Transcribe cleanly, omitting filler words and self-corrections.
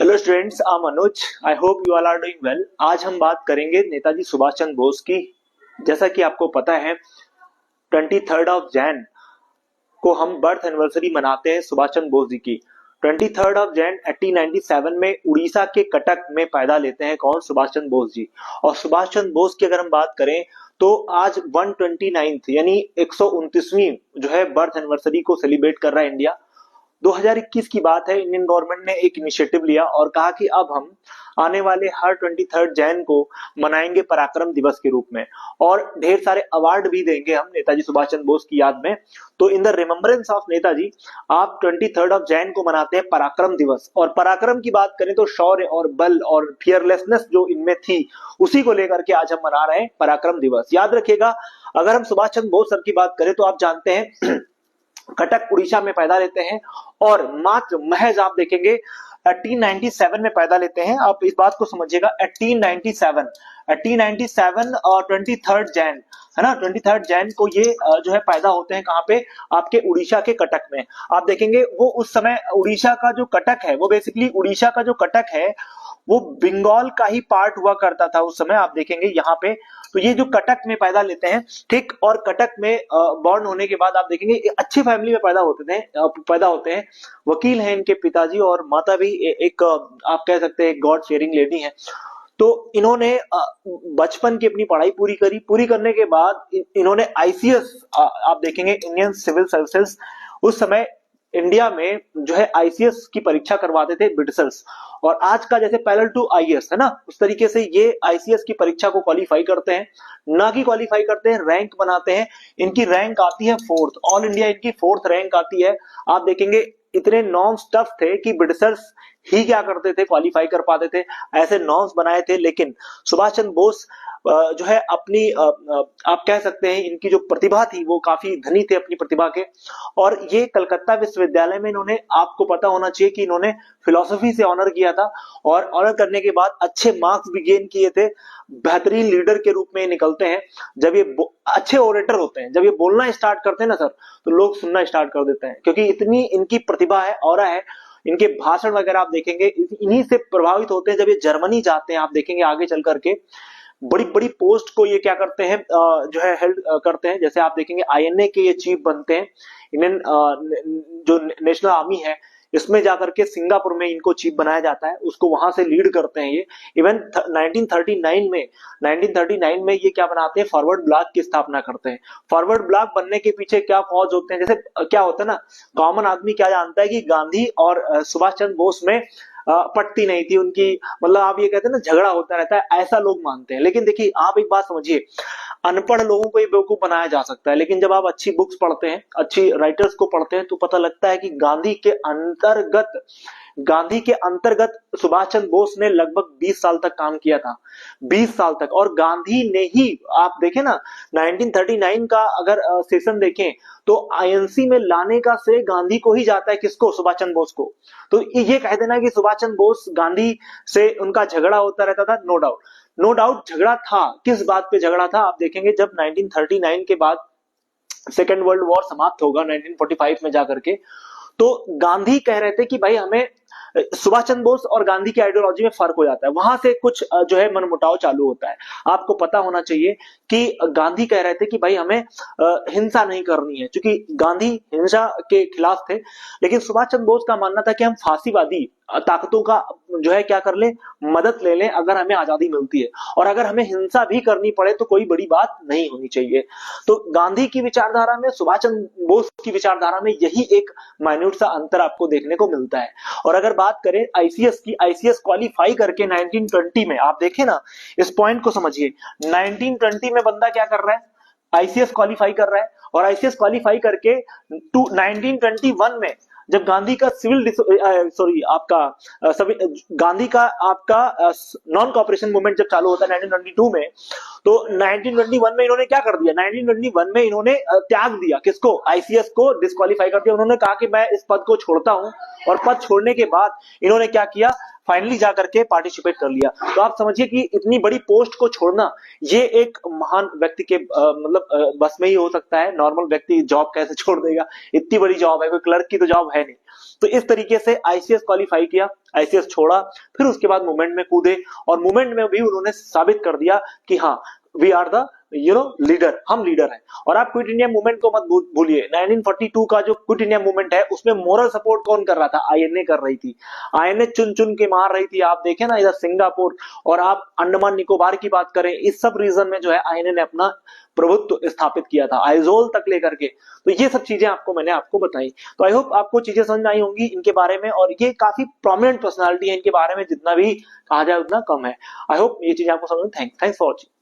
Hello students, I am Anuj. I hope you all are doing well. आज हम बात करेंगे नेताजी सुभाष चंद्र बोस की। जैसा कि आपको पता है, 23 ऑफ जैन को हम बर्थ एनिवर्सरी मनाते हैं सुभाष चंद्र बोस जी की। 23 ऑफ जैन 1897 में उड़ीसा के कटक में पैदा लेते हैं कौन? सुभाष चंद्र बोस जी। और सुभाष चंद्र बोस की अगर हम बात करें तो आज 129th यानी 129वीं जो है बर्थ एनिवर्सरी को सेलिब्रेट कर रहा है इंडिया। 2021 की बात है, इंडियन गवर्नमेंट ने एक इनिशिएटिव लिया और कहा कि अब हम आने वाले हर 23 जैन को मनाएंगे पराक्रम दिवस के रूप में, और ढेर सारे अवार्ड भी देंगे हम नेताजी सुभाष चंद्र बोस की याद में। तो in the remembrance of Netaji आप 23 ऑफ जैन को मनाते हैं पराक्रम दिवस। और पराक्रम की बात करें तो शौर्य और बल और फियरलेसनेस जो इनमें थी, उसी को लेकर के आज हम मना रहे हैं पराक्रम दिवस। याद रखिएगा, अगर हम सुभाष चंद्र बोस सर की बात करें तो आप जानते हैं कटक उड़ीसा में पैदा लेते हैं और मात्र महज आप देखेंगे 1897 में पैदा लेते हैं। आप इस बात को समझिएगा, 1897 और 23 जैन है ना, 23 जैन को ये जो है पैदा होते हैं कहाँ पे? आपके उड़ीसा के कटक में। आप देखेंगे वो उस समय उड़ीसा का जो कटक है, वो बेसिकली उड़ीसा का जो कटक है वो बंगाल का ही पार्ट हुआ करता था उस समय। आप देखेंगे यहाँ पे, तो ये जो कटक में पैदा लेते हैं, ठीक, और कटक में बॉर्न होने के बाद आप देखेंगे अच्छी फैमिली में पैदा होते हैं। वकील हैं इनके पिताजी, और माता भी एक आप कह सकते हैं गॉड शेयरिंग लेडी है। तो इन्होंने बचपन की अपनी पढ़ाई पूरी करी। पूरी करने के बाद इन्होंने आईसीएस, आप देखेंगे इंडियन सिविल सर्विसेज, उस समय इंडिया में जो है आईसीएस की परीक्षा करवाते थे ब्रिटिशर्स, और आज का जैसे पैरेलल टू आईएएस है ना, उस तरीके से ये आईसीएस की परीक्षा को क्वालिफाई करते हैं। ना कि क्वालिफाई करते हैं, रैंक बनाते हैं। इनकी रैंक आती है 4th, ऑल इंडिया इनकी 4th रैंक आती है। आप देखेंगे इतने नॉर्म्स टफ थे कि ब्रिटिशर्स ही क्या करते थे, क्वालिफाई कर पाते थे। ऐसे नॉर्म्स बनाए थे। लेकिन सुभाष चंद्र बोस जो है अपनी आप कह सकते हैं इनकी जो प्रतिभा थी वो काफी धनी थे अपनी प्रतिभा के। और ये कलकत्ता विश्वविद्यालय में इन्होंने, आपको पता होना चाहिए कि इन्होंने फिलोसफी से ऑनर किया था, और ऑनर करने के बाद अच्छे मार्क्स भी गेन किए थे। बेहतरीन लीडर के रूप में निकलते हैं। जब ये अच्छे ओरेटर होते हैं, जब ये बोलना स्टार्ट करते हैं ना सर, तो लोग सुनना स्टार्ट कर देते हैं, क्योंकि इतनी इनकी प्रतिभा है, ऑरा है। इनके भाषण वगैरह आप देखेंगे इन्हीं से प्रभावित होते हैं। जब ये जर्मनी जाते हैं, आप देखेंगे आगे चल करके बड़ी बड़ी पोस्ट को ये क्या करते हैं, जो है हेल्ड करते हैं। जैसे आप देखेंगे आईएनए के ये चीफ बनते हैं। इंडियन जो नेशनल आर्मी है, इसमें जाकर के सिंगापुर में इनको चीफ बनाया जाता है, उसको वहां से लीड करते हैं ये। इवन 1939 में ये क्या बनाते हैं, फॉरवर्ड ब्लॉक की स्थापना करते हैं। फॉरवर्ड ब्लॉक बनने के पीछे क्या कॉज होते हैं? जैसे क्या होता है ना, कॉमन आदमी क्या जानता है कि गांधी और सुभाष चंद्र बोस में पटती नहीं थी उनकी, मतलब आप ये कहते हैं ना झगड़ा होता रहता है, ऐसा लोग मानते हैं। लेकिन देखिए, आप एक बात समझिए, अनपढ़ लोगों को ये बेवकूफ बनाया जा सकता है, लेकिन जब आप अच्छी बुक्स पढ़ते हैं, अच्छी राइटर्स को पढ़ते हैं, तो पता लगता है कि गांधी के अंतर्गत सुभाष चंद्र बोस ने लगभग 20 साल तक काम किया था। 20 साल तक। और गांधी ने ही, आप देखें ना, 1939 का अगर सेशन देखें तो आईएनसी में लाने का श्रेय गांधी को ही जाता है। किसको? सुभाष चंद्र बोस को। तो ये कह देना कि सुभाष चंद्र बोस गांधी से उनका झगड़ा होता रहता था, नो डाउट, नो डाउट झगड़ा था। किस बात पे झगड़ा था? आप देखेंगे जब 1939 के बाद सेकेंड वर्ल्ड वॉर समाप्त होगा 1945 में जाकर के, तो गांधी कह रहे थे कि भाई हमें, सुभाष चंद्र बोस और गांधी की आइडियोलॉजी में फर्क हो जाता है। वहां से कुछ जो है मनमुटाव चालू होता है। आपको पता होना चाहिए कि गांधी कह रहे थे कि भाई हमें हिंसा नहीं करनी है, क्योंकि गांधी हिंसा के खिलाफ थे। लेकिन सुभाष चंद्र बोस का मानना था कि हम फांसीवादी ताकतों का जो है क्या कर ले, मदद ले लें अगर हमें आजादी मिलती है, और अगर हमें हिंसा भी करनी पड़े तो कोई बड़ी बात नहीं होनी चाहिए। तो गांधी की विचारधारा में, सुभाष चंद्र बोस की विचारधारा में यही एक माइन्यूट सा अंतर आपको देखने को मिलता है। और अगर बात करें आईसीएस की, आईसीएस क्वालिफाई करके 1920 में, आप देखें ना, इस पॉइंट को समझिए, 1920 में बंदा क्या कर रहा है, आईसीएस क्वालिफाई कर रहा है। और आईसीएस क्वालिफाई करके 1921 में जब गांधी का गांधी का आपका नॉन कॉपरेशन मूवमेंट जब चालू होता है 1922 में, तो 1921 में इन्होंने क्या कर दिया, 1921 में इन्होंने त्याग दिया। किसको? आईसीएस को डिस्क्वालीफाई कर दिया। उन्होंने कहा कि मैं इस पद को छोड़ता हूं, और पद छोड़ने के बाद इन्होंने क्या किया, फाइनली जाकर के पार्टिसिपेट कर लिया। तो आप समझिए कि इतनी बड़ी पोस्ट को छोड़ना, ये एक महान व्यक्ति के मतलब बस में ही हो सकता है। नॉर्मल व्यक्ति जॉब कैसे छोड़ देगा? इतनी बड़ी जॉब है, कोई क्लर्क की तो जॉब है नहीं। तो इस तरीके से आईसीएस क्वालिफाई किया, आईसीएस छोड़ा, फिर उसके बाद मूवमेंट में कूदे और मूवमेंट में भी उन्होंने साबित कर दिया कि हाँ वी आर द लीडर, हम लीडर हैं। और आप क्विट इंडिया मूवमेंट को मत भूलिए, 1942 का जो क्विट इंडिया मूवमेंट है उसमें मोरल सपोर्ट कौन कर रहा था? आईएनए कर रही थी। आईएनए चुन चुन के मार रही थी। आप देखें ना, इधर सिंगापुर और आप अंडमान निकोबार की बात करें, इस सब रीजन में जो है आईएनए ने अपना प्रभुत्व स्थापित किया था, आइजोल तक लेकर के। तो ये सब चीजें मैंने आपको बताई। तो आई होप आपको चीजें समझ में आई होंगी इनके बारे में, और ये काफी प्रोमिनेंट पर्सनालिटी है, इनके बारे में जितना भी कहा जाए उतना कम है। आई होप ये चीजें आपको समझ में। Thanks for watching.